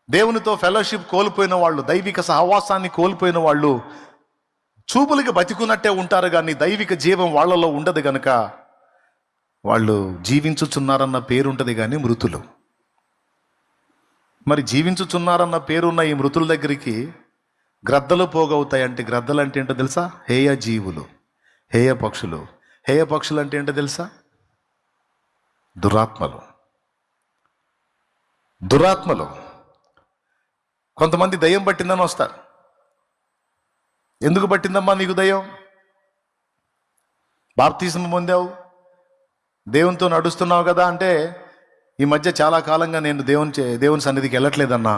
దేవునితో ఫెలోషిప్ కోల్పోయిన వాళ్ళు, దైవిక సహవాసాన్ని కోల్పోయిన వాళ్ళు చూపులకి బతికున్నట్టే ఉంటారు, కానీ దైవిక జీవం వాళ్ళలో ఉండదు గనుక వాళ్ళు జీవించుచున్నారన్న పేరు ఉంటుంది కానీ మృతులు. మరి జీవించుచున్నారన్న పేరున్న ఈ మృతుల దగ్గరికి గ్రద్దలు పోగవుతాయి. అంటే గ్రద్దలు అంటే ఏంటో తెలుసా? హేయ జీవులు, హేయ పక్షులు. హేయ పక్షులు అంటే ఏంటో తెలుసా? దురాత్మలు. దురాత్మలు. కొంతమంది దయ్యం పట్టిందని వస్తారు. ఎందుకు పట్టిందమ్మా నీకు దయ్యం? బాప్తిస్మం పొందావు, దేవునితో నడుస్తున్నావు కదా అంటే, ఈ మధ్య చాలా కాలంగా నేను దేవుని సన్నిధికి వెళ్ళట్లేదన్నా.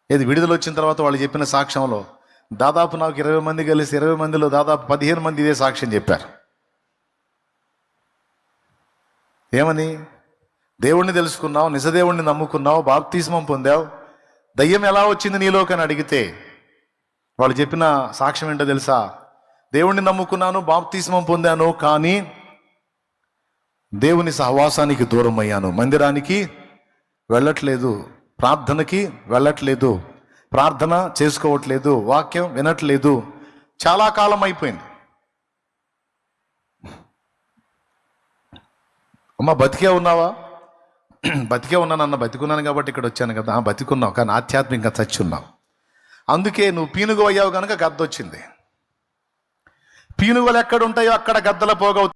ఏది విడుదల వచ్చిన తర్వాత వాళ్ళు చెప్పిన సాక్ష్యంలో దాదాపు నాకు 20 మంది కలిసి 20 మందిలో దాదాపు 15 మంది ఇదే సాక్ష్యం చెప్పారు. ఏమని? దేవుణ్ణి తెలుసుకున్నావు, నిజదేవుణ్ణి నమ్ముకున్నావు, బాప్తిస్మం పొందావు, దయ్యం ఎలా వచ్చింది నీలోకి అని అడిగితే వాళ్ళు చెప్పిన సాక్ష్యం ఏంటో తెలుసా? దేవుణ్ణి నమ్ముకున్నాను, బాప్తిస్మం పొందాను, కానీ దేవుని సహవాసానికి దూరం అయ్యాను, మందిరానికి వెళ్ళట్లేదు, ప్రార్థనకి వెళ్ళట్లేదు, ప్రార్థన చేసుకోవట్లేదు, వాక్యం వినట్లేదు, చాలా కాలం అయిపోయింది. అమ్మ బతికే ఉన్నావా? బతికే ఉన్నానన్న. బతికున్నాను కాబట్టి ఇక్కడ వచ్చాను కదా. బతికున్నావు కానీ ఆధ్యాత్మికంగా చచ్చి ఉన్నావు. అందుకే నువ్వు పీనుగు అయ్యావు కనుక గద్ద వచ్చింది. పీనుగలు ఎక్కడ ఉంటాయో అక్కడ గద్దల పోగవుతాయి.